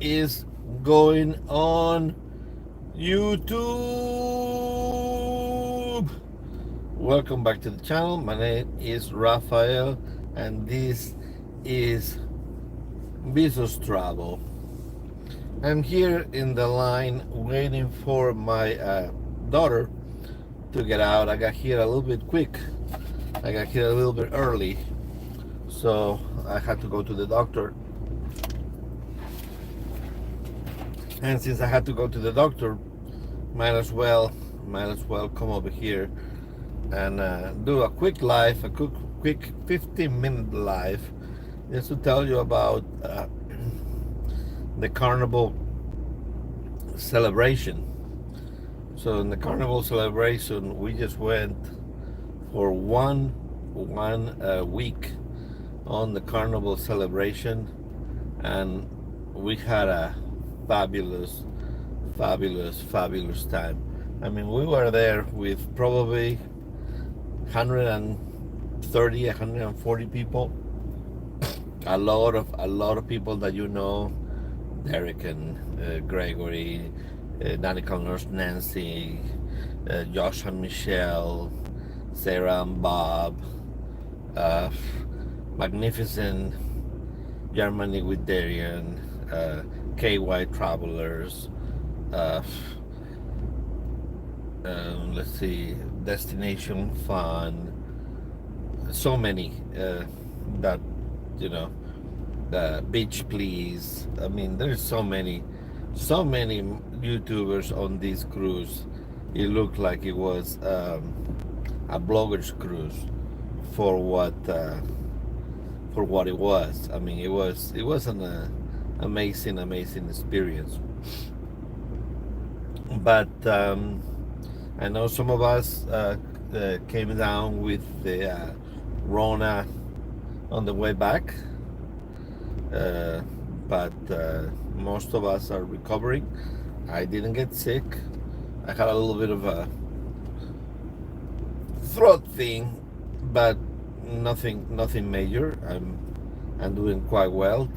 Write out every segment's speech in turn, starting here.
is going on YouTube? Welcome back to the channel. My name is Rafael, and this is VISO'S Travel. I'm here in the line waiting for my daughter to get out. I got here a little bit quick. I got here a little bit early, so I had to go to the doctor. And since I had to go to the doctor, might as well come over here and do a quick live, a quick 15-minute live, just to tell you about the carnival celebration. So in the carnival celebration, we just went for one week on the carnival celebration, and we had a fabulous, fabulous time. I mean, we were there with probably 130, 140 people. A lot of people that you know, Derek and Gregory, Danica Nurse Nancy, Josh and Michelle, Sarah and Bob, uh, Magnificent Germany with Darian, KY Travelers, uh, let's see, Destination Fun, so many that, you know, the Beach Please. I mean, there's so many YouTubers on this cruise. It looked like it was a blogger's cruise for what it was. I mean, it was an amazing experience. But I know some of us came down with the Rona on the way back, uh, but most of us are recovering. I didn't get sick. I had a little bit of a throat thing, but nothing major. I'm doing quite well.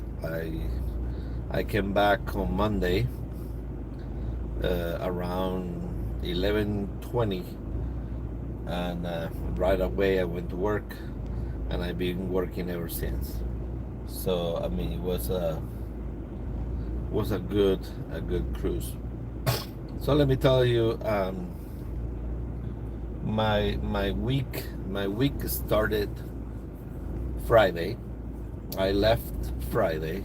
I came back on Monday around 11:20, and right away I went to work, and I've been working ever since. So I mean, it was a good cruise. So let me tell you, my week started Friday. I left Friday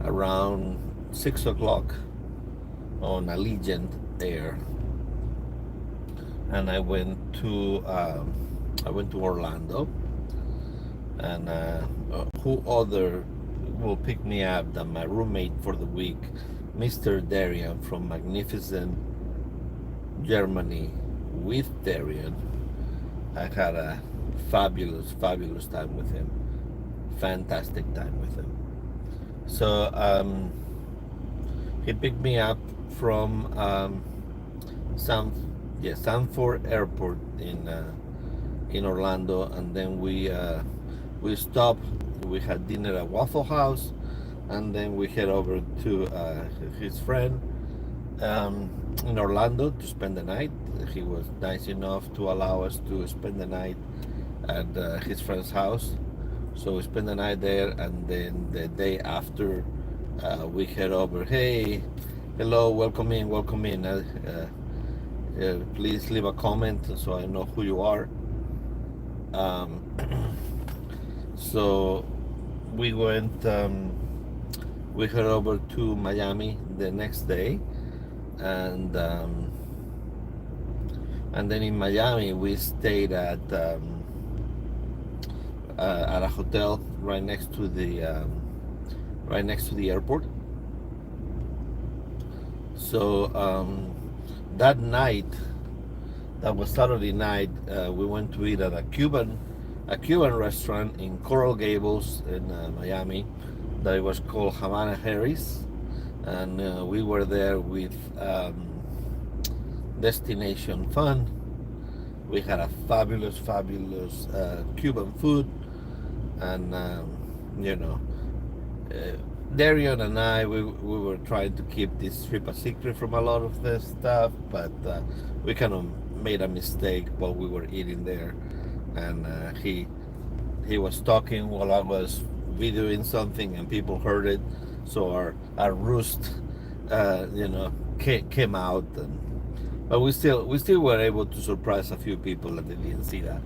around 6 o'clock on Allegiant Air, and I went to Orlando. And who other will pick me up than my roommate for the week, Mr. Darian from Magnificent Germany with Darian. I had a fabulous time with him. Fantastic time with him. So he picked me up from San Sanford Airport in Orlando, and then we stopped. We had dinner at Waffle House, and then we head over to his friend in Orlando to spend the night. He was nice enough to allow us to spend the night at his friend's house. So we spent the night there, and then the day after, we head over. Hey, hello, welcome in, welcome in. Please leave a comment so I know who you are. Um, so we went. We head over to Miami the next day, and then in Miami we stayed at a hotel right next to the airport. So that night, that was Saturday night, we went to eat at a Cuban restaurant in Coral Gables in Miami that was called Havana Harris, and we were there with Destination Fun. We had a fabulous Cuban food, and you know, Darian and I, we were trying to keep this trip a secret from a lot of this stuff, but we kind of made a mistake while we were eating there, and he was talking while I was videoing something, and people heard it, so our roost, came out, and but we still were able to surprise a few people that they didn't see that.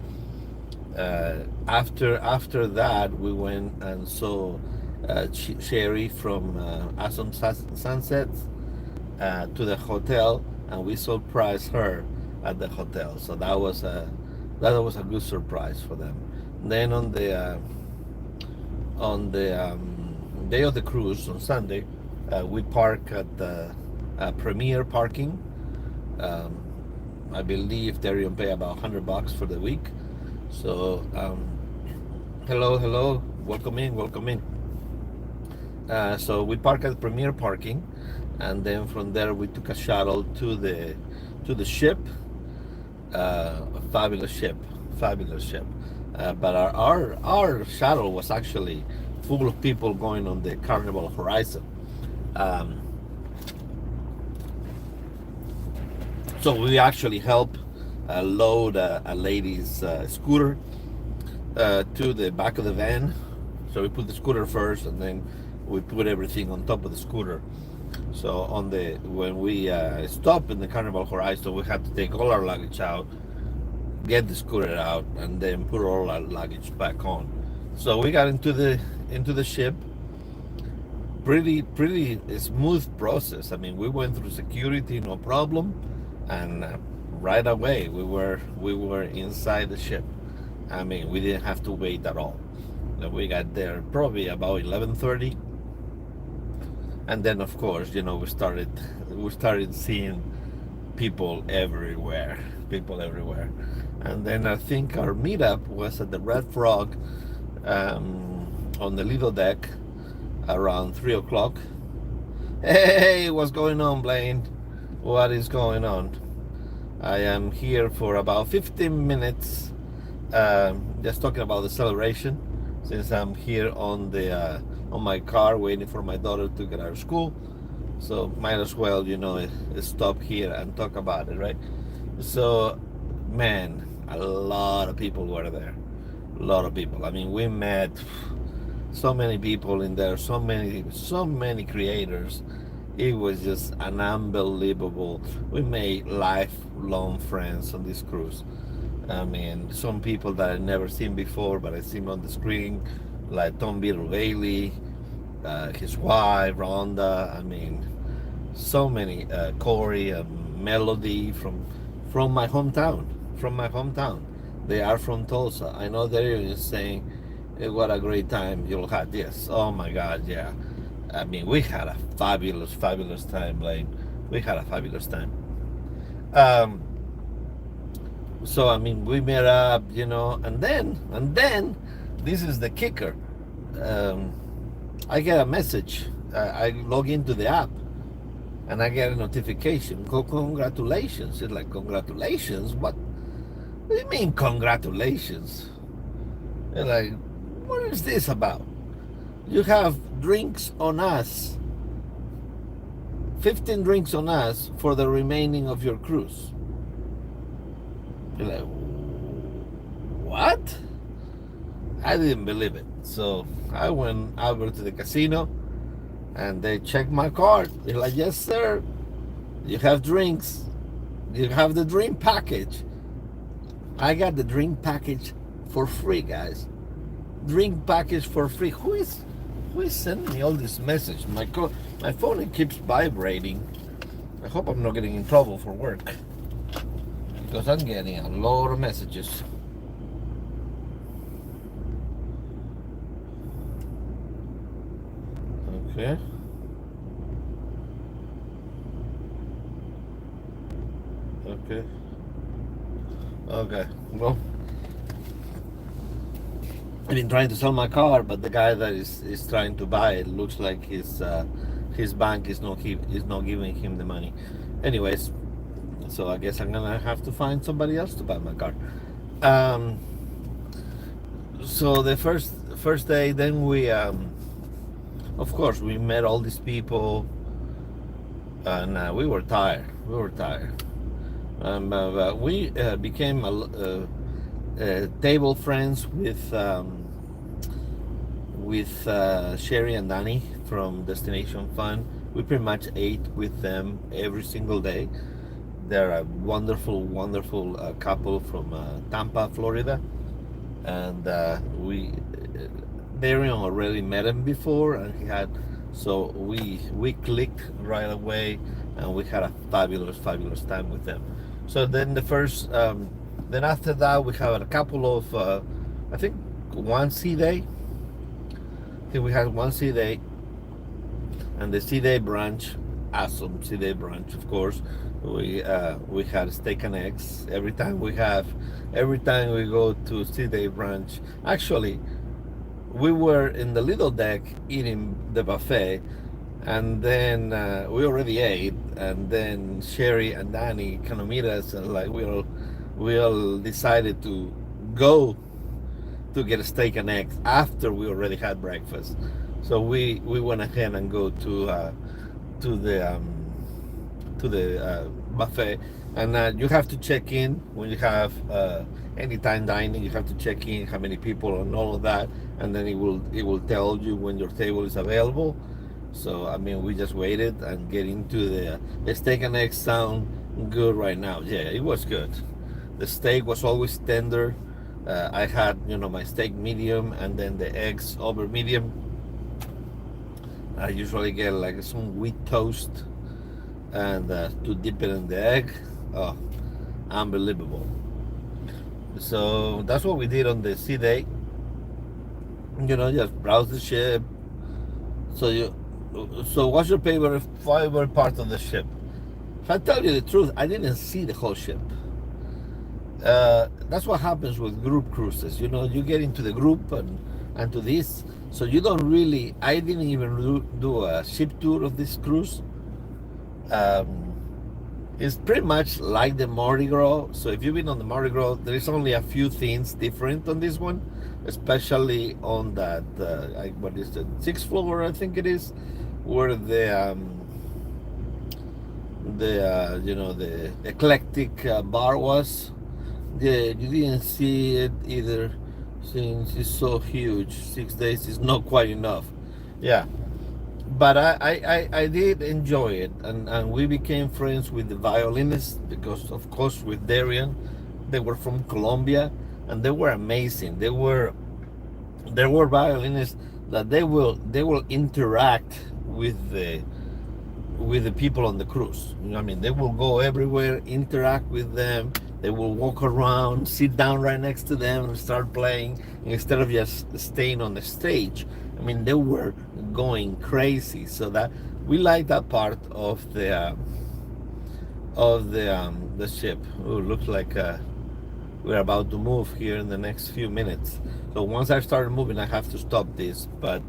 After that, we went and saw Sherry from Awesome Sunsets to the hotel, and we surprised her at the hotel. So that was a good surprise for them. Then on the day of the cruise on Sunday, we park at the Premier parking. Um, I believe they're gonna pay about $100 for the week. So hello, hello, welcome in, welcome in. So we park at Premier parking, and then from there we took a shuttle to the ship. A fabulous ship, fabulous ship. But our shuttle was actually full of people going on the Carnival Horizon. Um, so we actually helped load a lady's scooter to the back of the van. So we put the scooter first, and then we put everything on top of the scooter. So when we stopped in the Carnival Horizon, we had to take all our luggage out, get the scooter out, and then put all our luggage back on. So we got into the ship. Pretty smooth process. I mean, we went through security, no problem, and right away we were inside the ship. I mean, we didn't have to wait at all. We got there probably about 11:30, and then of course, we started seeing people everywhere. And then I think our meetup was at the Red Frog, on the little deck around 3 o'clock. Hey, what's going on, Blaine? What is going on? I am here for about 15 minutes, just talking about the celebration, since I'm here on my car waiting for my daughter to get out of school. So might as well, stop here and talk about it, right? So, man, a lot of people were there. A lot of people. I mean, we met so many people in there, so many creators. It was just an unbelievable. We made lifelong friends on this cruise. I mean, some people that I'd never seen before, but I seen on the screen, like Tom Beetle Bailey, his wife Rhonda. I mean, so many, Corey and Melody from my hometown. From my hometown, they are from Tulsa. I know they're saying, "What a great time you'll have." Yes, oh my God, yeah. I mean, we had a fabulous, fabulous time, Blaine. We had a fabulous time. Um, so I mean, we met up, and then this is the kicker. Um, I get a message. I log into the app, and I get a notification. Congratulations! It's like, congratulations. What do you mean, congratulations? It's like, what is this about? You have drinks on us. 15 drinks on us for the remaining of your cruise. You're like, what? I didn't believe it. So I went over to the casino, and they checked my card. They're like, yes, sir. You have drinks. You have the drink package. I got the drink package for free, guys. Drink package for free. Who is sending me all this message? My phone, it keeps vibrating. I hope I'm not getting in trouble for work, because I'm getting a lot of messages. Okay. Okay. Okay. Well, I've been trying to sell my car, but the guy that is trying to buy it looks like his bank is not giving him the money. Anyways, so I guess I'm gonna have to find somebody else to buy my car. Um, so the first day, then of course, we met all these people, and we were tired. We were tired. We became table friends with Sherry and Danny from Destination Fun. We pretty much ate with them every single day. They're a wonderful, wonderful couple from Tampa, Florida, and Darian already met him before, and he had, so we clicked right away, and we had a fabulous, fabulous time with them. So then then after that we had a couple of, I think one sea day. I think we had one sea day, and the sea day brunch, awesome sea day brunch, of course. We had steak and eggs every time we go to sea day brunch. Actually, we were in the little deck eating the buffet, and then we already ate, and then Sherry and Danny kind of meet us, and like we all decided to go to get a steak and eggs after we already had breakfast. So we went ahead and go to the buffet, and you have to check in when you have anytime dining. You have to check in how many people and all of that, and then it will tell you when your table is available. So I mean, we just waited and get into the steak and eggs. Sound good right now? Yeah, it was good. The steak was always tender. I had, my steak medium, and then the eggs over medium. I usually get like some wheat toast, and to dip it in the egg. Oh, unbelievable. So that's what we did on the sea day. Just browse the ship. So what's your favorite part of the ship? If I tell you the truth, I didn't see the whole ship. That's what happens with group cruises. You get into the group and to this, so you don't really. I didn't even do a ship tour of this cruise. Um, it's pretty much like the Mardi Gras. So if you've been on the Mardi Gras, there is only a few things different on this one, especially on that. What is the sixth floor? I think it is, where the eclectic bar was. Yeah, you didn't see it either, since it's so huge. 6 days is not quite enough. Yeah, but I did enjoy it, and we became friends with the violinists because, of course, with Darian, they were from Colombia, and they were amazing. There were violinists that they will interact with the people on the cruise. I mean, they will go everywhere, interact with them. They will walk around, sit down right next to them, and start playing instead of just staying on the stage. I mean, they were going crazy. So that we like that part of the ship. Oh, looks like we're about to move here in the next few minutes. So once I start moving, I have to stop this. But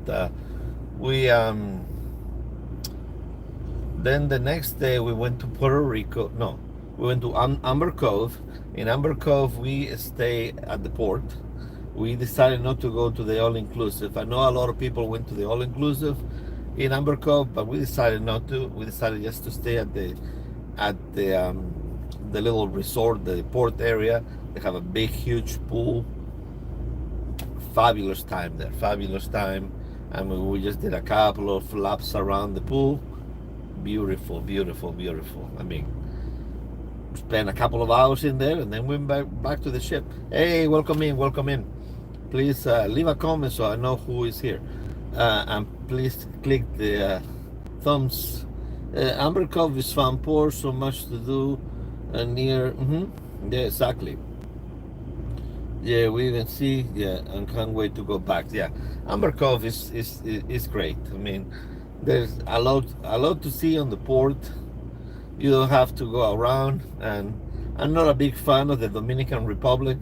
we then the next day we went to Puerto Rico. No, we went to Amber Cove. In Amber Cove, we stay at the port. We decided not to go to the all-inclusive. I know a lot of people went to the all-inclusive in Amber Cove, but we decided not to. We decided just to stay at the little resort, the port area. They have a big, huge pool. Fabulous time there. Fabulous time. I mean, we just did a couple of laps around the pool. Beautiful, beautiful, beautiful. I mean, spent a couple of hours in there, and then went back to the ship. Hey, welcome in, welcome in. Please leave a comment so I know who is here, and please click the thumbs. Amber Cove is fun, poor, so much to do, and near. Yeah, exactly. Yeah, we even see. Yeah, and can't wait to go back. Yeah, Amber Cove is great. I mean, there's a lot to see on the port. You don't have to go around, and I'm not a big fan of the Dominican Republic.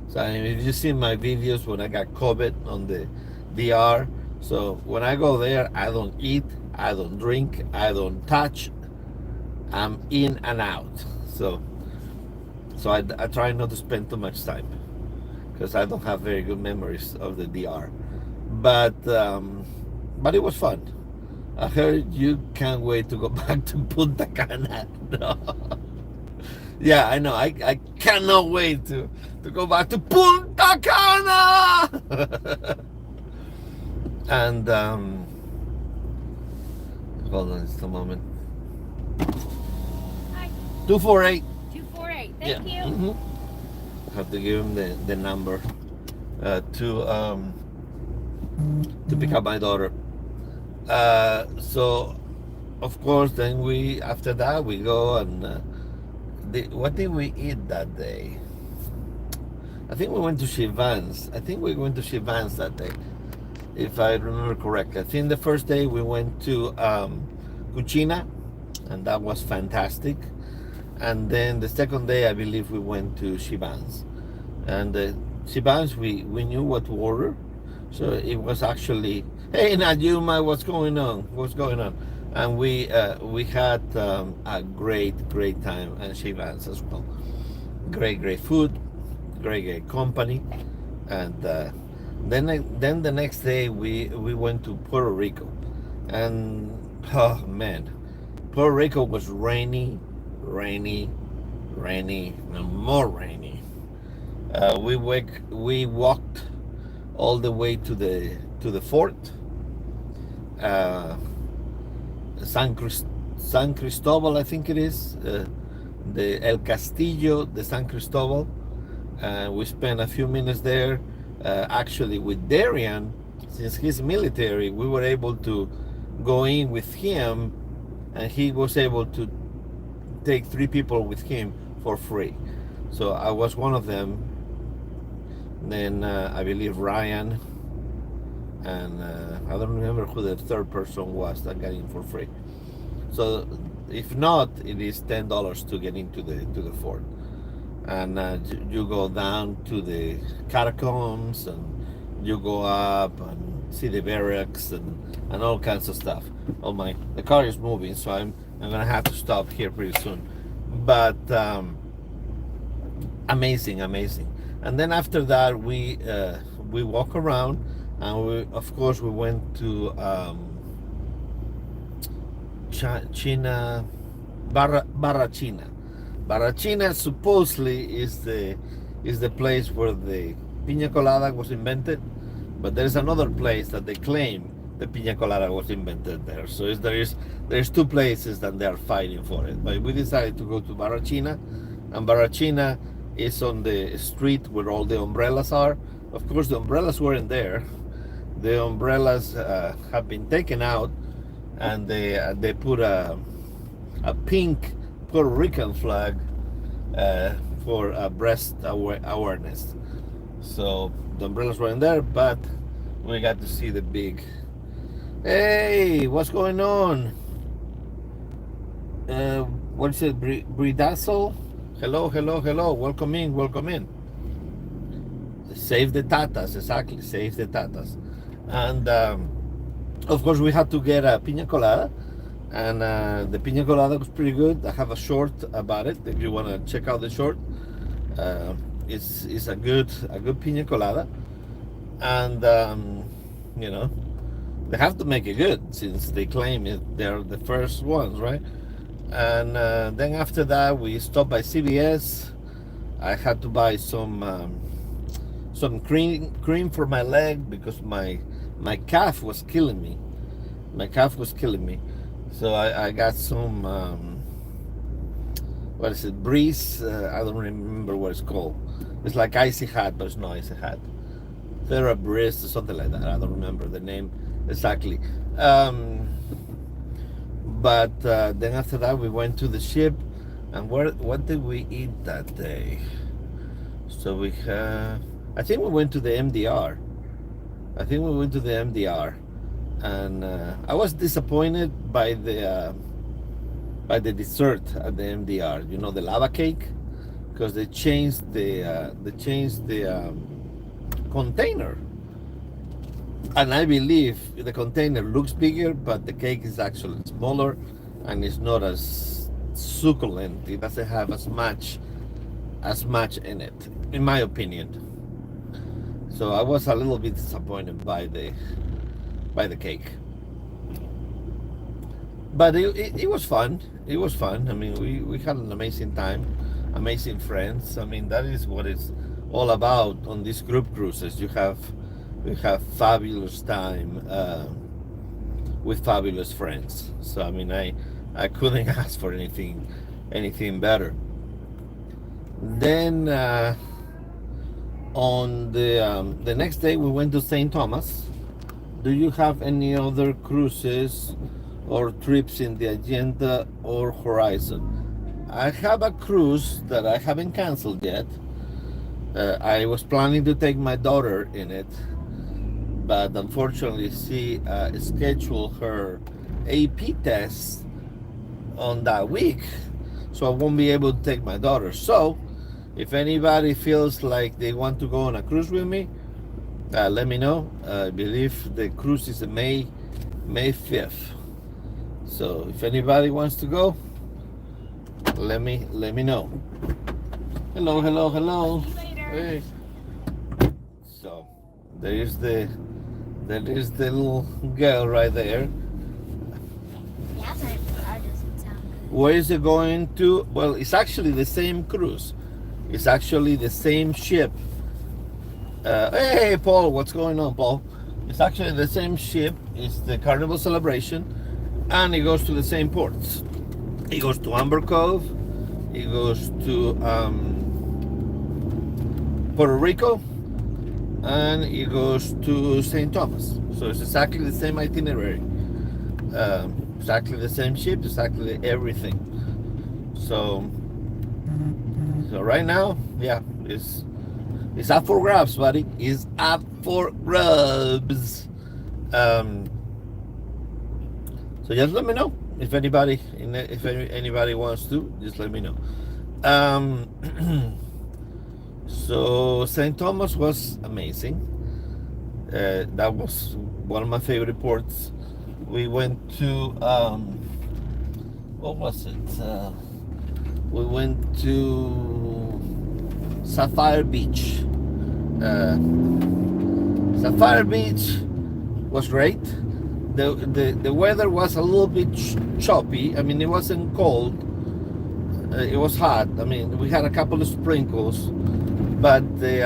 So I mean, if you see my videos when I got COVID on the DR, so when I go there, I don't eat, I don't drink, I don't touch. I'm in and out. So I try not to spend too much time because I don't have very good memories of the DR. But but it was fun. I heard you can't wait to go back to Punta Cana. No. Yeah, I know. I cannot wait to go back to Punta Cana. And hold on just a moment. Hi. 248. 248. Yeah. Thank you. Have to give him the number to pick up my daughter. So of course, then we after that we go and what did we eat that day? I think we went to Shivan's. I think we went to Shivan's that day, if I remember correctly. I think the first day we went to Cucina, and that was fantastic. And then the second day, I believe we went to Shivan's. And Shivan's, we knew what to order. So it was actually, hey Najuma, what's going on? What's going on? And we had a great time at Shivan's as well. Great food, great company, and then the next day we went to Puerto Rico, and oh man, Puerto Rico was rainy, and more rainy. We walked all the way to the fort, uh, San Cristobal, I think it is, the El Castillo de San Cristobal. We spent a few minutes there. Actually, with Darian, since he's military, we were able to go in with him, and he was able to take 3 people with him for free. So I was one of them. Then I believe Ryan, and I don't remember who the third person was that got in for free. So if not, it is $10 to get into the fort, and you go down to the catacombs, and you go up and see the barracks and all kinds of stuff. Oh my, the car is moving, so I'm gonna have to stop here pretty soon. But amazing. And then after that, we walk around, and we of course we went to China, Barra China supposedly is the place where the piña colada was invented, but there is another place that they claim the piña colada was invented there. So there's 2 places that they are fighting for it. But we decided to go to Barra China, and Barra China is on the street where all the umbrellas are. Of course, the umbrellas weren't there. The umbrellas have been taken out, and they put a pink Puerto Rican flag for breast awareness. So the umbrellas weren't there, but we got to see the big. Hey, what's going on? What's it, Bridazzle? Hello. Welcome in. Save the tatas, exactly. Save the tatas. And of course, we had to get a piña colada, and the piña colada was pretty good. I have a short about it if you want to check out the short. It's a good piña colada, and they have to make it good since they claim they're the first ones, right? And then after that, we stopped by CVS. I had to buy some cream for my leg because my calf was killing me. So I got some what is it? Breeze. I don't remember what it's called. It's like Icy Hat, but it's not Icy Hat. TheraBreeze or something like that. I don't remember the name exactly. But then after that, we went to the ship, and what did we eat that day? So I think we went to the MDR. And I was disappointed by the dessert at the MDR. You know, the lava cake, because they changed the container. And I believe the container looks bigger, but the cake is actually smaller, and it's not as succulent. It doesn't have as much in it, in my opinion. So I was a little bit disappointed by the cake. but it was fun. It was fun. I mean, we had an amazing time, amazing friends. I mean, that is what it's all about on these group cruises. You have fabulous time with fabulous friends. So I mean, I couldn't ask for anything better. Then on the next day we went to St. Thomas. Do you have any other cruises or trips in the agenda or horizon? I have a cruise that I haven't canceled yet. I was planning to take my daughter in it, but unfortunately she scheduled her AP test on that week, so I won't be able to take my daughter. So if anybody feels like they want to go on a cruise with me, let me know. I believe the cruise is May 5th. So if anybody wants to go, let me know. Hello, hello, hello. See you later. Hey. So there is the little girl right there. Yeah, but that doesn't sound good. Where is it going to? Well, it's actually the same cruise. It's actually the same ship. Hey, Paul, what's going on, Paul? It's actually the same ship. It's the Carnival Celebration, and it goes to the same ports. It goes to Amber Cove. It goes to Puerto Rico, and it goes to St. Thomas. So it's exactly the same itinerary. Exactly the same ship, exactly everything. So right now, yeah, it's up for grabs, buddy. It's up for grabs. So just let me know if anybody wants to. Just let me know. So St. Thomas was amazing. That was one of my favorite ports. We went to what was it? We went to Sapphire Beach. Sapphire Beach was great. The weather was a little bit choppy. I mean, it wasn't cold. It was hot. I mean, we had a couple of sprinkles, but the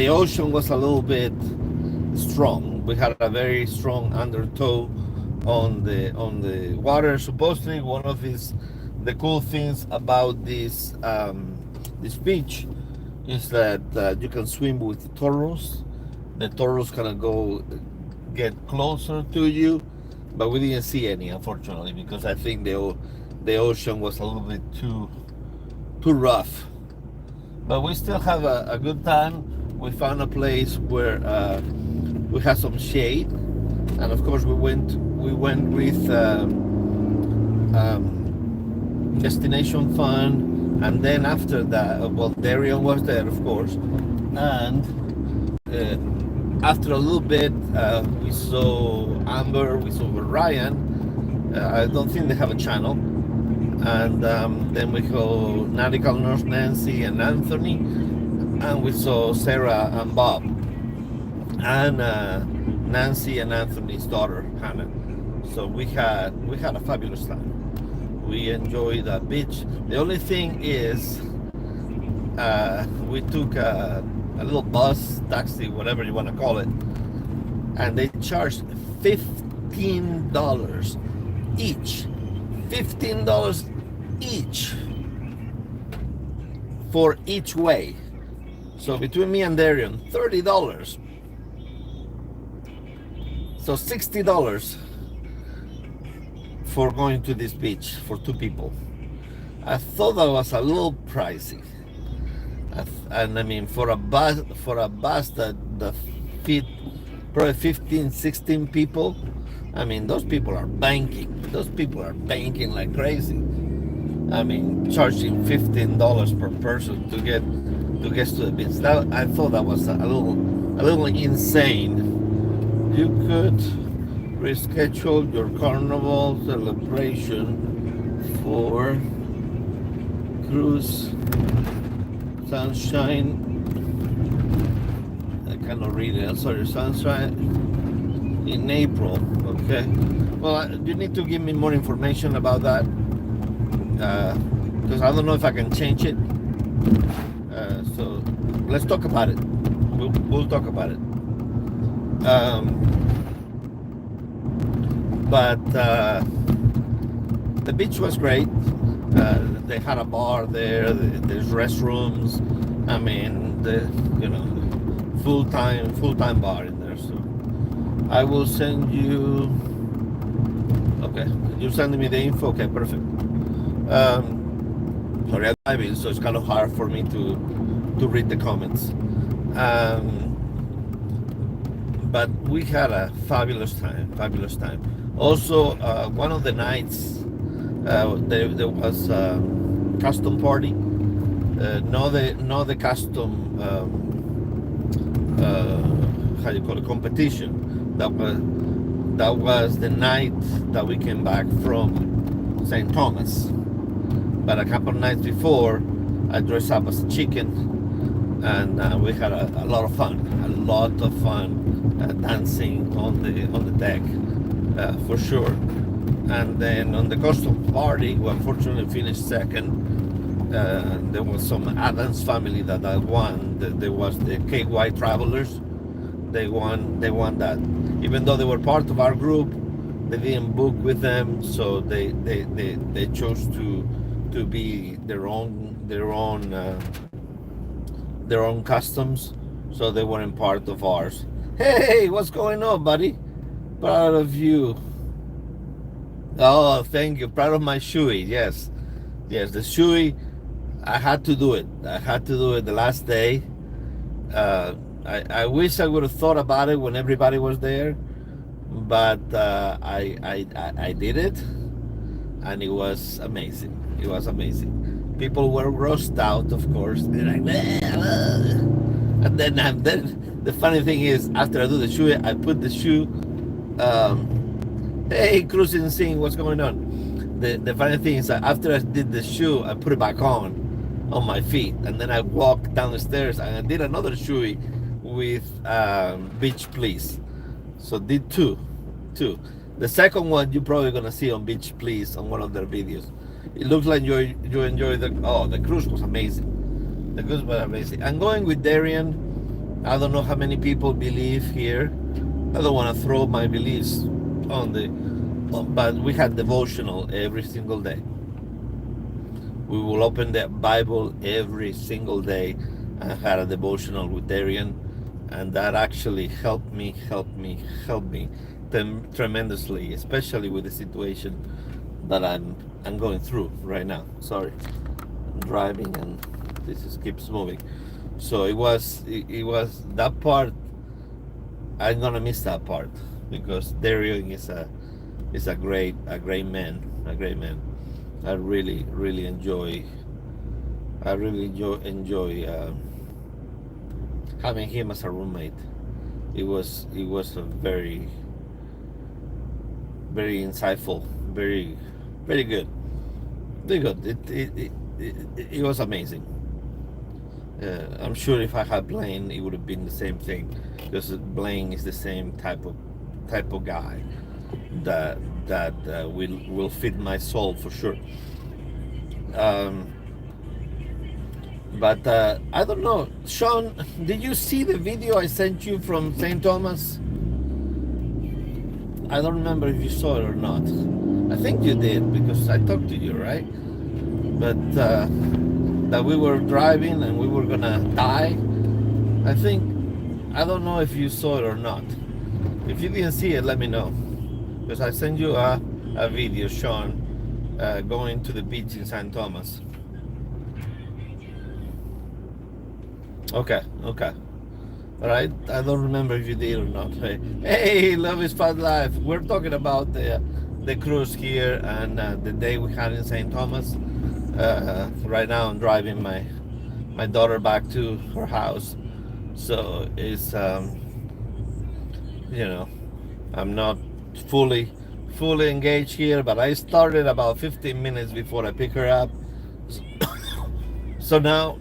ocean was a little bit strong. We had a very strong undertow on the water. Supposedly, one of the cool things about this beach is that you can swim with the turtles. The turtles kind of get closer to you, but we didn't see any, unfortunately, because I think the ocean was a little bit too rough. But we still have a good time. We found a place where we had some shade, and of course we went with Destination Fun, and then after that, well, Darian was there, of course, and after a little bit, we saw Amber, we saw Ryan. I don't think they have a channel, and then we saw Nautical Nurse Nancy and Anthony, and we saw Sarah and Bob, and Nancy and Anthony's daughter Hannah. So we had a fabulous time. We enjoyed the beach. The only thing is, we took a little bus, taxi, whatever you want to call it, and they charged $15 each. $15 each for each way. So between me and Darian, $30. So $60 for going to this beach for two people. I thought that was a little pricey. And I mean, for a bus that fit probably 15, 16 people, I mean, those people are banking. Those people are banking like crazy. I mean, charging $15 per person to get to the beach. That, I thought that was a little insane. You could reschedule your carnival celebration for cruise sunshine. cannot read it. I saw your sunshine in April. Okay. Well, you need to give me more information about that because I don't know if I can change it. So let's talk about it. We'll talk about it. But the beach was great. They had a bar there. There's restrooms. I mean, you know, full time bar in there. So I will send you. Okay, you're sending me the info. Okay, perfect. Sorry, I'm driving, so it's kind of hard for me to read the comments. Um, but we had a fabulous time. Fabulous time. Also, one of the nights there was a custom party. Not the custom how you call it, competition. That was the night that we came back from St. Thomas. But a couple of nights before, I dressed up as a chicken, and we had a lot of fun. A lot of fun dancing on the deck, for sure. And then on the custom party, we unfortunately finished second. There was some Adams family that I won. There was the KY Travelers. They won that. Even though they were part of our group, they didn't book with them, so they chose to be their own customs, so they weren't part of ours. Hey, what's going on, buddy? Proud of you. Oh, thank you. Proud of my shoey. Yes, yes, the shoey. I had to do it. I had to do it the last day. I wish I would have thought about it when everybody was there, but I did it, and it was amazing. It was amazing. People were grossed out, of course. They're like, and then the funny thing is, after I do the shoe, I put the shoe. Hey, cruising, seeing what's going on. The funny thing is that after I did the shoe, I put it back on my feet, and then I walked down the stairs and I did another shoe with Beach Please. So did two. The second one you're probably gonna see on Beach Please on one of their videos. It looks like you enjoy the cruise was amazing. The cruise was amazing. I'm going with Darian. I don't know how many people believe here. I don't want to throw my beliefs but we had devotional every single day. We will open the Bible every single day and had a devotional with Darian, and that actually helped me tremendously, especially with the situation that I'm going through right now. Sorry, I'm driving and this just keeps moving. So it was that part. I'm gonna miss that part because Darian is a great man, a great man. I really enjoy having him as a roommate. It was a very insightful, very good, very good. It was amazing. I'm sure if I had Blaine, it would have been the same thing, because Blaine is the same type of guy that will fit my soul for sure. Um, but I don't know, Sean. Did you see the video I sent you from St. Thomas? I don't remember if you saw it or not. I think you did because I talked to you, right? But that we were driving and we were gonna die. I don't know if you saw it or not. If you didn't see it, let me know, because I sent you a video, Sean, going to the beach in St. Thomas. Okay. All right. I don't remember if you did or not. Hey, love is fun life. We're talking about the cruise here and the day we had in St. Thomas. Right now, I'm driving my daughter back to her house, so it's I'm not fully engaged here, but I started about 15 minutes before I pick her up. So now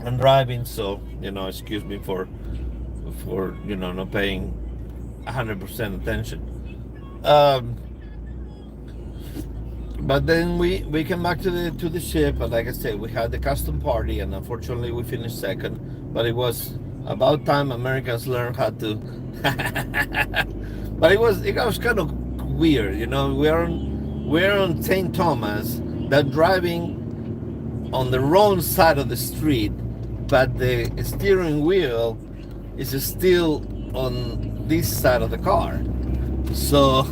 I'm driving, so excuse me for for not paying 100% attention. Um, but then we came back to the ship, and like I said, we had the custom party, and unfortunately we finished second. But it was about time Americans learned how to. But it was kind of weird, we're on St. Thomas. They're driving on the wrong side of the street, but the steering wheel is still on this side of the car. So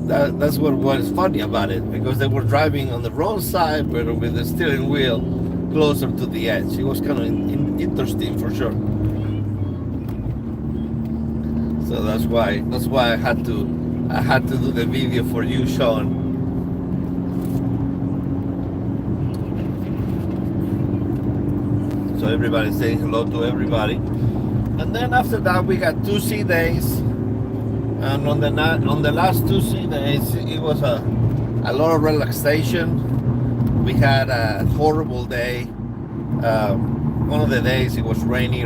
that's what is funny about it, because they were driving on the wrong side, but with the steering wheel closer to the edge. It was kind of interesting for sure. So that's why I had to do the video for you, Sean. So everybody's saying hello to everybody. And then after that, we got 2 sea days. And on the last 2 sea days, it was a lot of relaxation. We had a horrible day. One of the days it was rainy.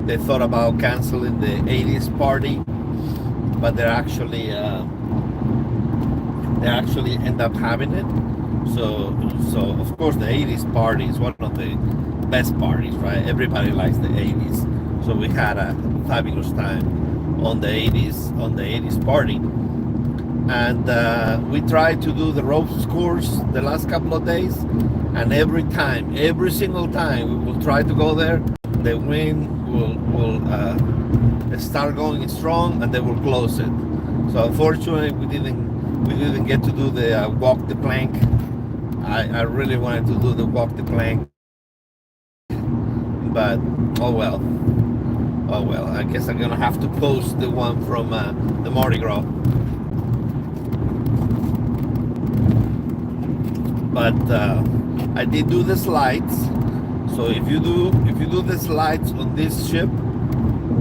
They thought about canceling the 80s party, but they actually end up having it. So of course the 80s party is one of the best parties, right? Everybody likes the 80s. So we had a fabulous time on the 80s party. And we tried to do the ropes course the last couple of days, and every single time we will try to go there, the wind will start going strong and they will close it. So unfortunately we didn't get to do the walk the plank. I really wanted to do the walk the plank, but oh well. I guess I'm gonna have to post the one from the Mardi Gras. But I did do the slides. So if you do the slides on this ship,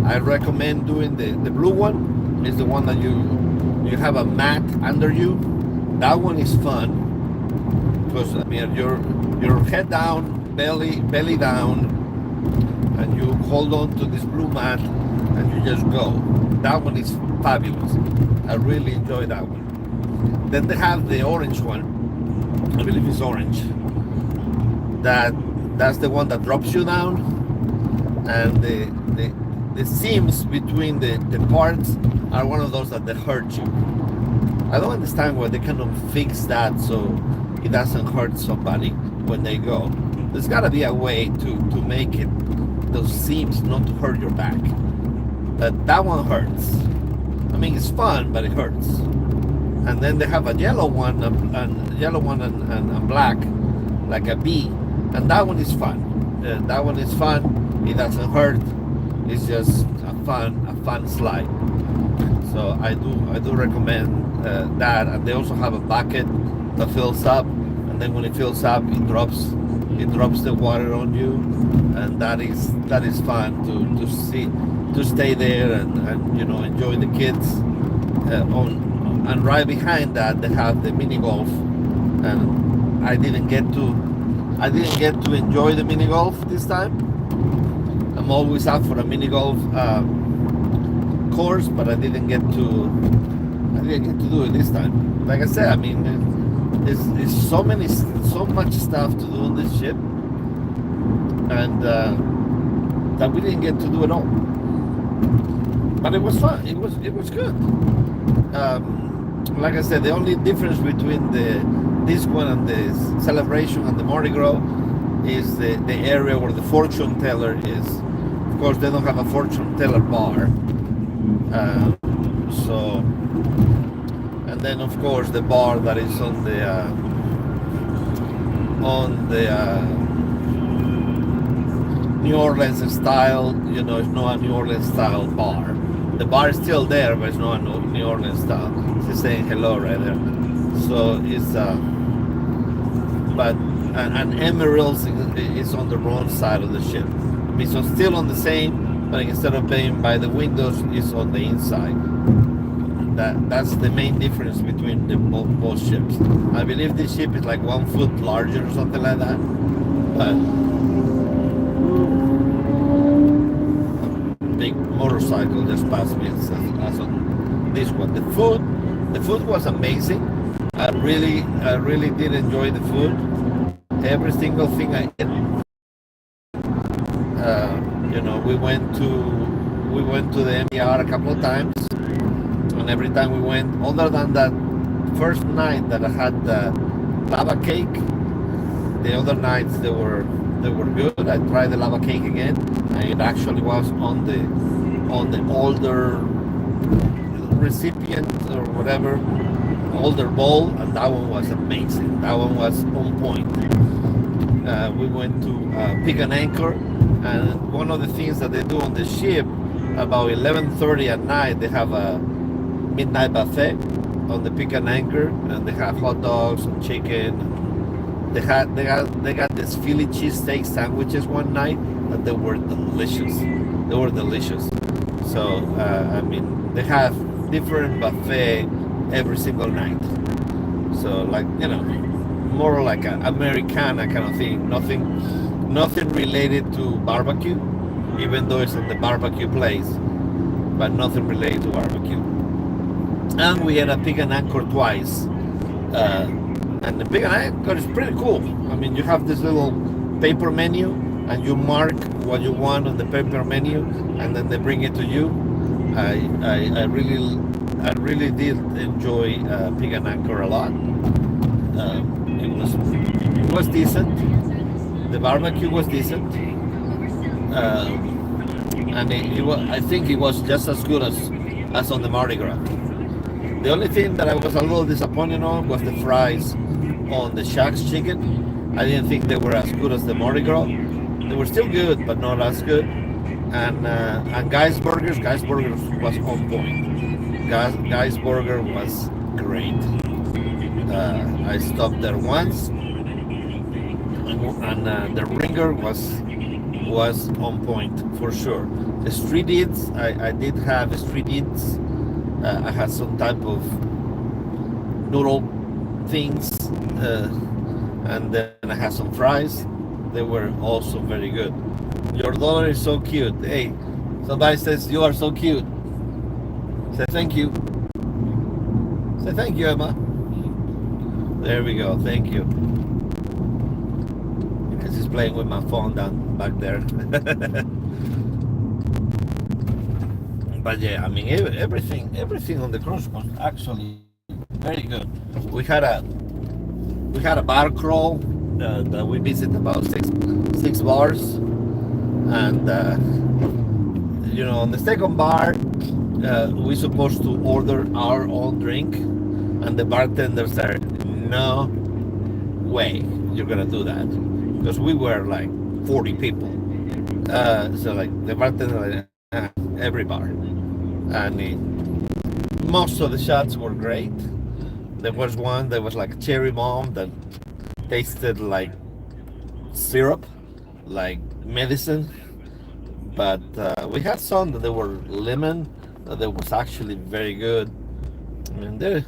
I recommend doing the blue one. Is the one that you have a mat under you. That one is fun, because I mean you're head down, belly down, and you hold on to this blue mat and you just go. That one is fabulous. I really enjoy that one. Then they have the orange one. I believe it's orange. That's the one that drops you down, and the seams between the parts are one of those that they hurt you. I don't understand why they cannot fix that so it doesn't hurt somebody when they go. There's got to be a way to make it, those seams, not to hurt your back. But that one hurts. I mean, it's fun, but it hurts. And then they have a yellow one and black, like a bee, and that one is fun. That one is fun. It doesn't hurt. It's just a fun slide. So I do recommend that. And they also have a bucket that fills up, and then when it fills up, it drops the water on you, and that is fun to stay there and enjoy the kids. And right behind that, they have the mini golf, and I didn't get to enjoy the mini golf this time. I'm always up for a mini golf course, but I didn't get to do it this time. Like I said, I mean, it's so much stuff to do on this ship, and that we didn't get to do it all. But it was fun. It was good. Like I said, the only difference between this one and the celebration and the Mardi Gras is the area where the fortune teller is. Of course, they don't have a fortune teller bar. And then of course the bar that is on the New Orleans style, it's not a New Orleans style bar. The bar is still there, but it's not a New Orleans style. She's saying hello right there. So it's and Emeralds is on the wrong side of the ship. I mean, so still on the same, but instead of being by the windows, it's on the inside. That's the main difference between both ships. I believe this ship is like 1 foot larger or something like that. But motorcycle just passed me as on this one. The food was amazing. I really did enjoy the food. Every single thing I ate. You know, we went to the MER a couple of times, and every time we went, other than that first night that I had the lava cake, the other nights they were good. I tried the lava cake again, and it actually was on the older recipient or whatever, older bowl, and that one was amazing. That one was on point. We went to pick an anchor, and one of the things that they do on the ship, about 11:30 at night, they have a midnight buffet on the pick and anchor, and they have hot dogs and chicken. They got this Philly cheesesteak sandwiches one night, and they were delicious. They were delicious. So I mean, they have different buffet every single night. So like, you know, more like an Americana kind of thing. Nothing related to barbecue, even though it's on the barbecue place, but nothing related to barbecue. And we had a pig and anchor twice. And the pig and anchor is pretty cool. I mean, you have this little paper menu, and you mark what you want on the paper menu, and then they bring it to you. I really did enjoy pig and anchor a lot. It was decent. The barbecue was decent, and it was. I think it was just as good as on the Mardi Gras. The only thing that I was a little disappointed on was the fries on the Shack's chicken. I didn't think they were as good as the Mardi Gras. They were still good, but not as good. And Guy's Burgers was on point. Guy's Burger was great. I stopped there once, and the ringer was on point for sure. The street eats, I did have street eats. I had some type of noodle things, and then I had some fries. They were also very good. Your daughter is so cute. Hey, somebody says you are so cute. Say thank you. Say thank you, Emma. There we go. Thank you. Because she's playing with my phone down back there. But yeah, I mean, everything on the cruise was actually very good. We had a bar crawl that we visited about six bars, and you know, on the second bar, we supposed to order our own drink, and the bartender said, "No way, you're gonna do that," because we were like 40 people. So like the bartender, like, every bar, and most of the shots were great. There was one that was like a cherry bomb that tasted like syrup, like medicine. But we had some that they were lemon, that was actually very good. I mean, there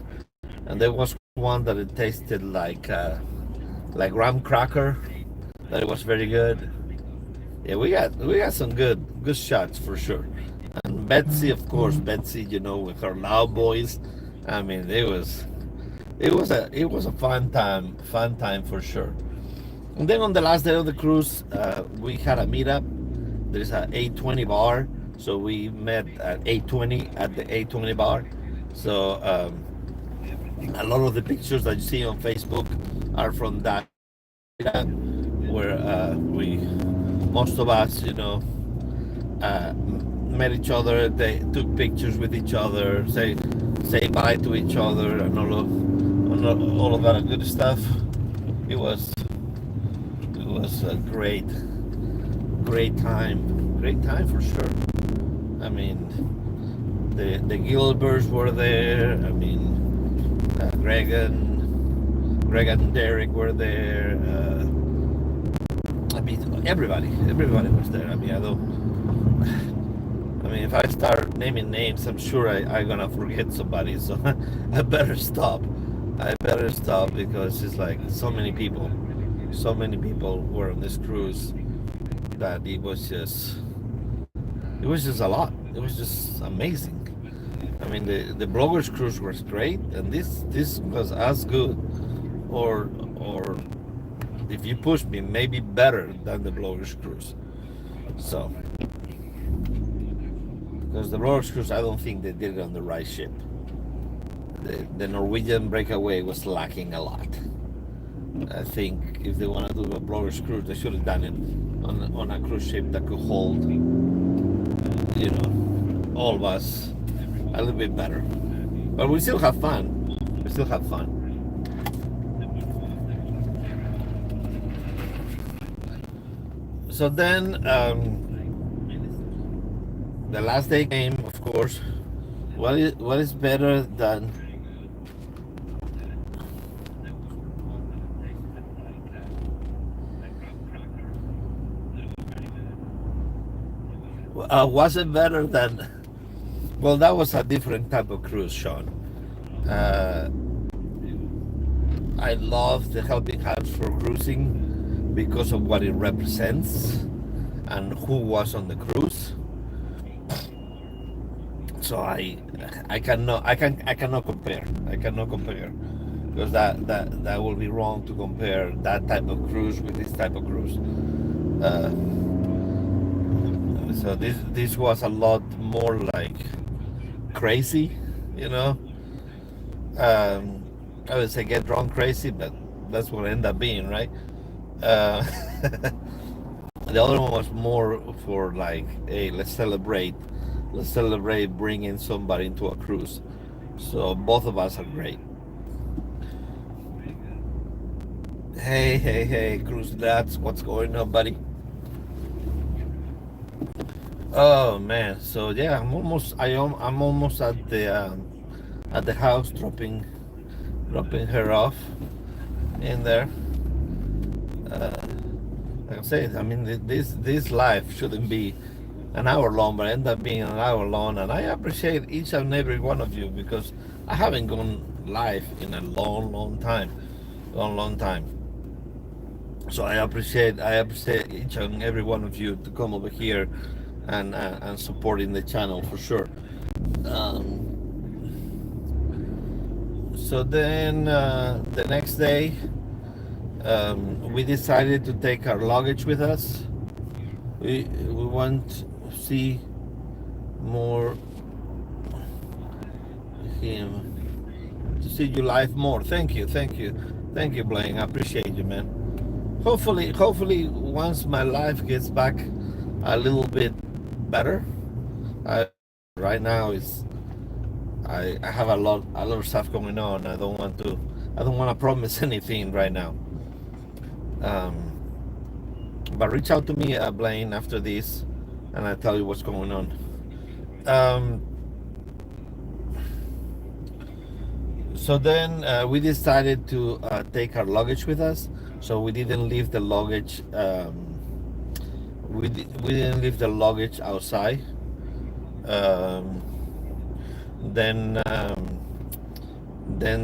was one that it tasted like graham cracker, that it was very good. Yeah, we got some good shots for sure. And Betsy, of course, Betsy, you know, with her loud voice. I mean, it was a fun time for sure. And then on the last day of the cruise, we had a meetup. There's a 820 bar, so we met at 820 at the 820 bar. So a lot of the pictures that you see on Facebook are from that meetup, where we most of us, you know, met each other. They took pictures with each other, say bye to each other, and all of that good stuff. It was a great time for sure. I mean, the Gilberts were there. I mean, Greg and Derek were there. I mean, everybody was there. I mean, I mean, if I start naming names, I'm sure I'm gonna forget somebody. So I better stop. Because it's like so many people were on this cruise that It was just a lot. It was just amazing. I mean, the bloggers cruise was great, and this was as good, or if you push me, maybe better than the bloggers cruise. So, because the bloggers cruise, I don't think they did it on the right ship. The Norwegian breakaway was lacking a lot. I think if they want to do a bloggers cruise, they should have done it on a cruise ship that could hold, all of us a little bit better. But we still have fun. We still have fun. So then the last day came, of course. What is better than was it better than? Well, that was a different type of cruise, Sean. Uh, I love the Helping Hands for cruising because of what it represents and who was on the cruise. So I cannot compare. I cannot compare because that will be wrong to compare that type of cruise with this type of cruise. Uh, so this was a lot more like crazy, you know. Um, I would say get drunk crazy, but that's what it ended up being, right? Uh, the other one was more for like, hey, let's celebrate bringing somebody into a cruise. So both of us are great. Hey, hey, hey, cruise nuts, what's going on, buddy? Oh man, so yeah, I'm almost at the house, dropping her off in there. Uh, like I said, I mean, this life shouldn't be an hour long, but end up being an hour long. And I appreciate each and every one of you because I haven't gone live in a long time. So I appreciate each and every one of you to come over here and supporting the channel for sure. Um, so then the next day, we decided to take our luggage with us. We want to see more him, to see you live more. Thank you, Blaine. I appreciate you, man. Hopefully, once my life gets back a little bit better. Right now is I have a lot of stuff going on. I don't want to promise anything right now. Um, but reach out to me, Blaine, after this, and I tell you what's going on. Um, so then we decided to take our luggage with us. So we didn't leave the luggage. We didn't leave the luggage outside. Um, then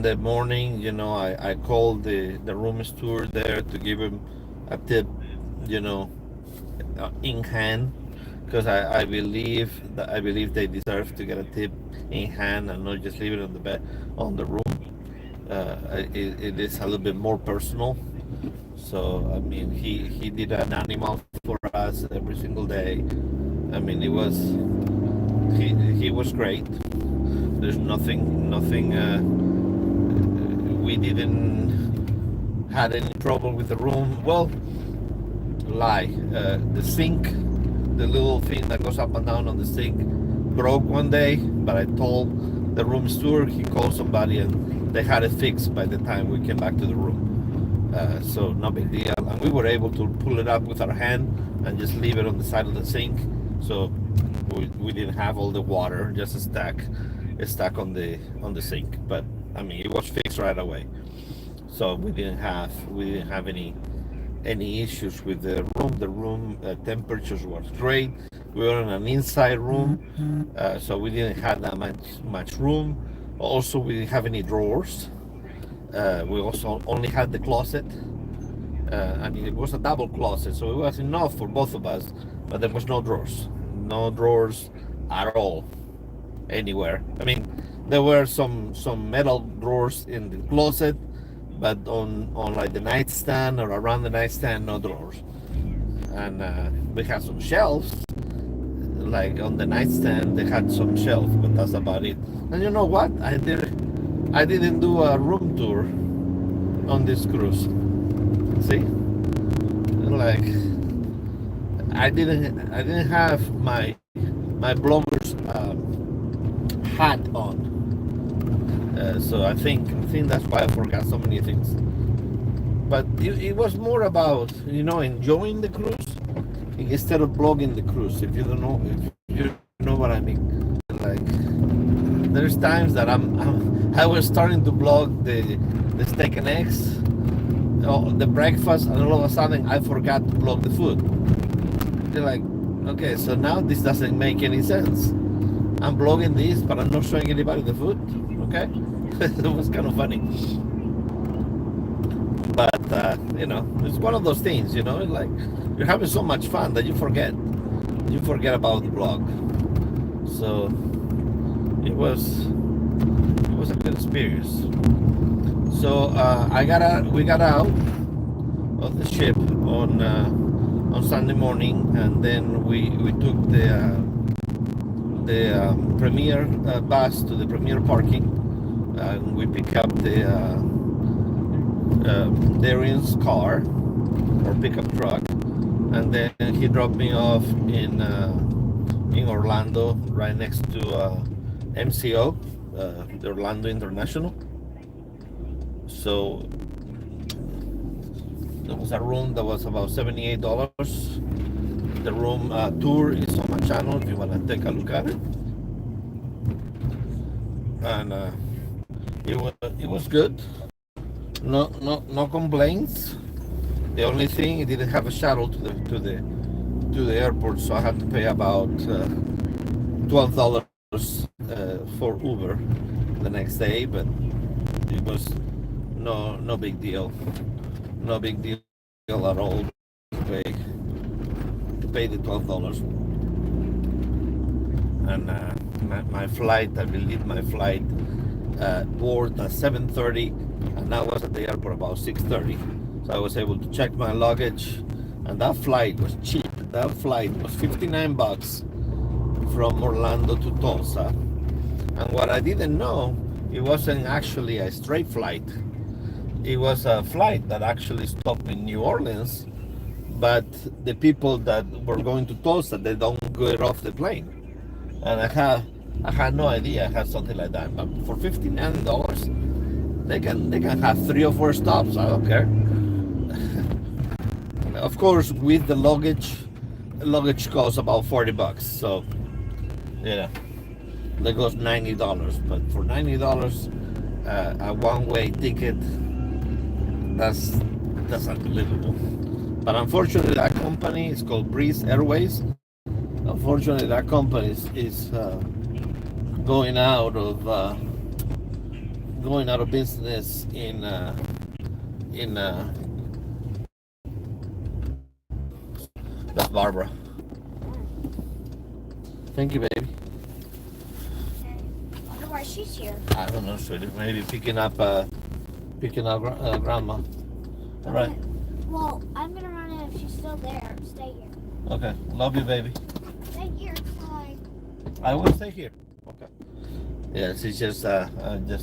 the morning, I called the room steward there to give him a tip, you know, in hand, because I believe they deserve to get a tip in hand and not just leave it on the bed on the room. It is a little bit more personal. So I mean, he did an animal for us every single day. I mean, he was great. There's nothing. We didn't had any trouble with the room. Well, lie. The sink, the little thing that goes up and down on the sink, broke one day. But I told the room steward. He called somebody, and they had it fixed by the time we came back to the room. So no big deal. And we were able to pull it up with our hand and just leave it on the side of the sink. So we didn't have all the water just stuck on the sink. But I mean, it was fixed right away. So we didn't have any issues with the room. The room temperatures was great. We were in an inside room, so we didn't have that much room. Also, we didn't have any drawers. We also only had the closet. I mean, it was a double closet, so it was enough for both of us, but there was no drawers. no drawers at all anywhere. I mean, there were some metal drawers in the closet, but on like the nightstand or around the nightstand, no drawers. And we had some shelves, like on the nightstand, they had some shelves, but that's about it. And you know what? I didn't do a room tour on this cruise. See, like I didn't have my blogger's hat on. So I think that's why I forgot so many things. But it was more about enjoying the cruise instead of blogging the cruise. If you don't know, if you know what I mean. Like there's times that I was starting to blog the steak and eggs, the breakfast, and all of a sudden I forgot to blog the food. They're like, okay, so now this doesn't make any sense. I'm blogging this, but I'm not showing anybody the food. Okay, it was kind of funny. But it's one of those things. Like you're having so much fun that you forget about the blog. So it was a good experience. So we got out of the ship on Sunday morning, and then we took the premier bus to the premier parking, and we pick up the Darian's car or pickup truck, and then he dropped me off in Orlando, right next to MCO, the Orlando International. So there was a room that was about $78. The room tour is on my channel if you want to take a look at it. And it was good. No complaints. The only thing, it didn't have a shuttle to the airport, so I had to pay about $12 for Uber the next day. But it was no big deal. No big deal at all to pay the $12. And my flight, I believe my flight board at 7:30, and I was at the airport about 6:30. So I was able to check my luggage, and that flight was cheap. That flight was $59 from Orlando to Tulsa. And what I didn't know, it wasn't actually a straight flight. It was a flight that actually stopped in New Orleans, but the people that were going to Tulsa, they don't get off the plane. And I had no idea I had something like that. But for $59, they can have 3 or 4 stops. I don't care. Of course, with the luggage costs about $40. So that goes $90. But for $90, a one-way ticket, that's unbelievable. But unfortunately, that company is called Breeze Airways. Unfortunately, that company is going out of business in that's Barbara. Thank you, baby. I wonder why she's here. I don't know, sweetie. Maybe picking up grandma. All right. Well, I'm gonna run in if she's still there. Stay here. Okay. Love you, baby. Stay here. Bye. I will stay here. Okay. Yeah, she's just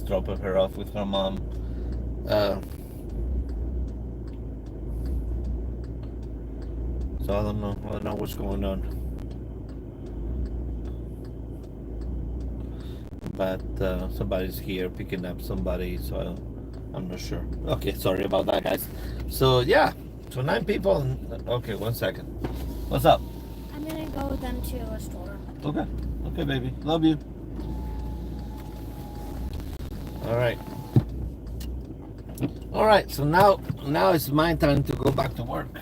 dropping her off with her mom. So I don't know what's going on. But somebody's here picking up somebody, so I'm not sure. Okay, sorry about that, guys. So yeah, so 9 people. Okay, 1 second. What's up? I'm gonna go with them to a store. Okay, baby. Love you. All right. So now it's my time to go back to work.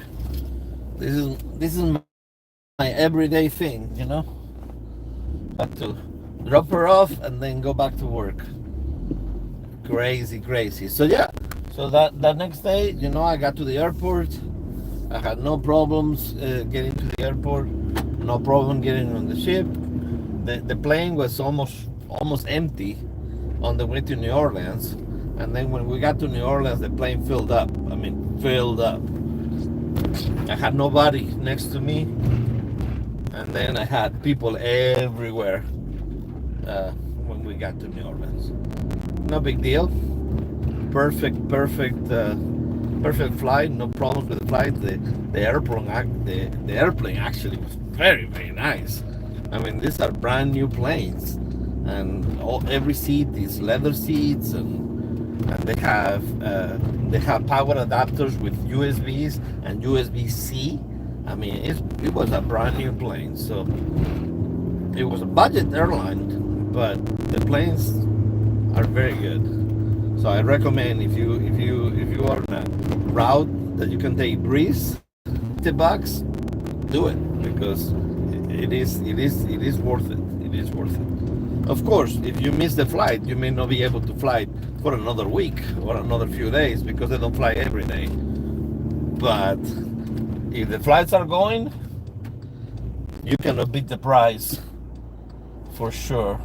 This is my everyday thing, Have to drop her off and then go back to work. Crazy. So yeah. So that next day, I got to the airport. I had no problems getting to the airport. no problem getting on the ship. The plane was almost empty on the way to New Orleans, and then when we got to New Orleans, the plane filled up. I mean, filled up. I had nobody next to me, and then I had people everywhere when we got to New Orleans. No big deal. Perfect flight. No problems with the flight. The airplane actually was very nice. I mean, these are brand new planes, and every seat is leather seats, and they have power adapters with USBs and USB-C. I mean, it was a brand new plane, so it was a budget airline, but the planes are very good. So I recommend if you are on a route that you can take breeze, $50, do it, because it is worth it. It is worth it. Of course, if you miss the flight, you may not be able to fly for another week or another few days because they don't fly every day. But if the flights are going, you cannot beat the price for sure.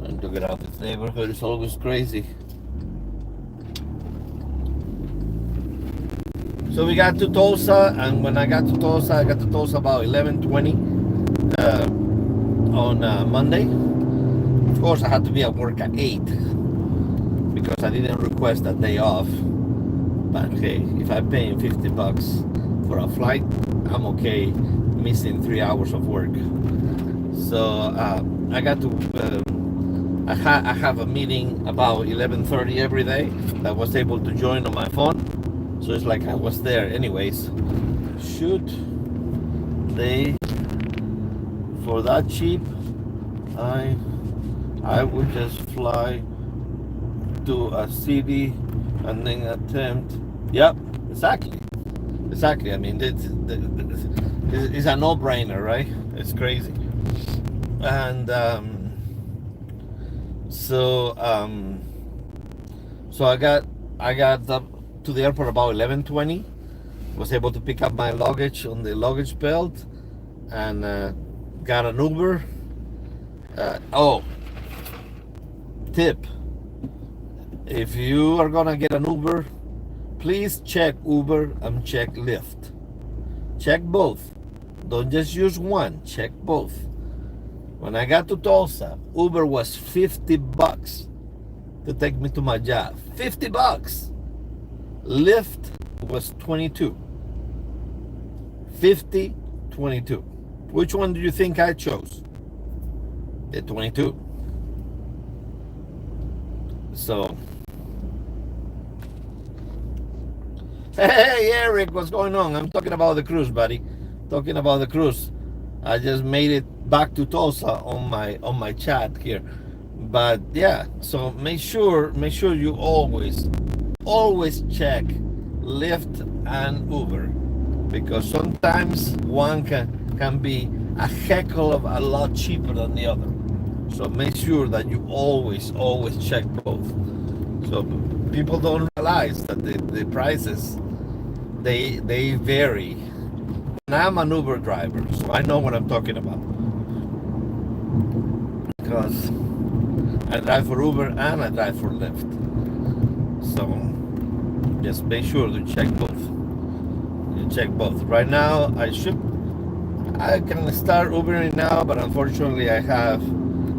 And to get out this neighborhood is always crazy. So we got to Tulsa, and when I got to Tulsa about 11:20 on Monday. Of course, I had to be at work at 8 because I didn't request a day off. But hey, if I'm paying $50 for a flight, I'm okay missing 3 hours of work. So I got to. I have a meeting about 11:30 every day that I was able to join on my phone. So it's like I was there anyways. Shoot, they for that cheap, I would just fly to a city and then attempt. Yep, exactly. I mean, it's a no-brainer, right? It's crazy. And so I got up to the airport about 11:20. Was able to pick up my luggage on the luggage belt, and got an Uber. Tip: if you are gonna get an Uber, please check Uber and check Lyft. Check both. Don't just use one. Check both. When I got to Tulsa, Uber was $50 to take me to my job. $50. Lyft was 22. 50, 22. Which one do you think I chose? The 22. So, hey Eric, what's going on? I'm talking about the cruise, buddy. Talking about the cruise. I just made it back to Tulsa on my chat here. But yeah, so make sure you always check Lyft and Uber, because sometimes one can be a heck of a lot cheaper than the other. So make sure that you always check both. So people don't realize that the prices they vary. And I'm an Uber driver, so I know what I'm talking about, because I drive for Uber and I drive for Lyft. So just make sure to check both. You check both. Right now, I can start Ubering now, but unfortunately, I have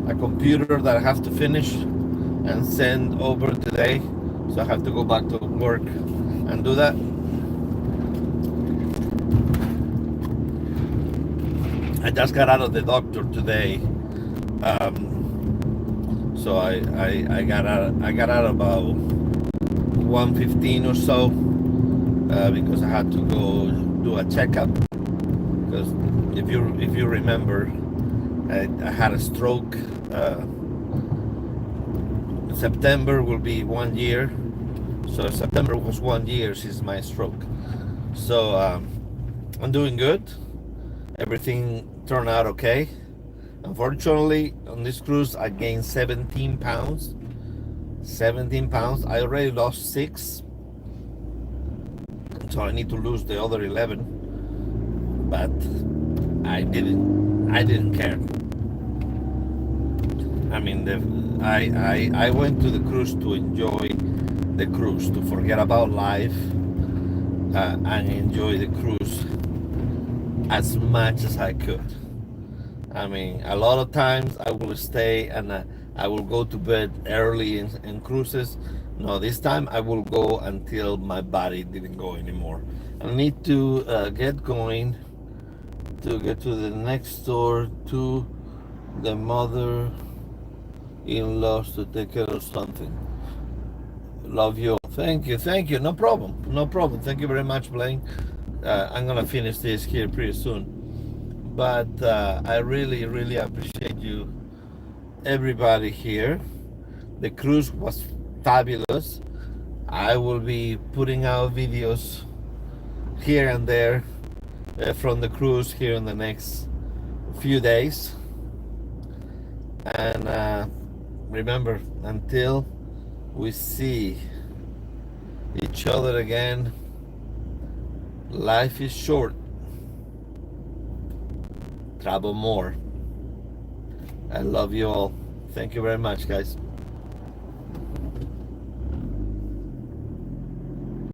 a computer that I have to finish and send over today, so I have to go back to work and do that. I just got out of the doctor today, so I got out about 1:15 or so, because I had to go do a checkup. Because if you remember, I had a stroke. September will be 1 year, so September was 1 year since my stroke. So I'm doing good. Everything turned out okay. Unfortunately, on this cruise, I gained 17 pounds. 17 pounds. I already lost 6, so I need to lose the other 11. But I didn't care. I mean, I went to the cruise to enjoy the cruise, to forget about life, and enjoy the cruise as much as I could. I mean, a lot of times I will stay and I will go to bed early in cruises. No, this time I will go until my body didn't go anymore. I need to get going to get to the next door to the mother-in-laws to take care of something. Love you. Thank you. Thank you. No problem. No problem. Thank you very much, Blaine. I'm gonna finish this here pretty soon. But I really, really appreciate you, everybody here. The cruise was fabulous. I will be putting out videos here and there from the cruise here in the next few days. And remember, until we see each other again, life is short. Travel more. I love you all. Thank you very much, guys.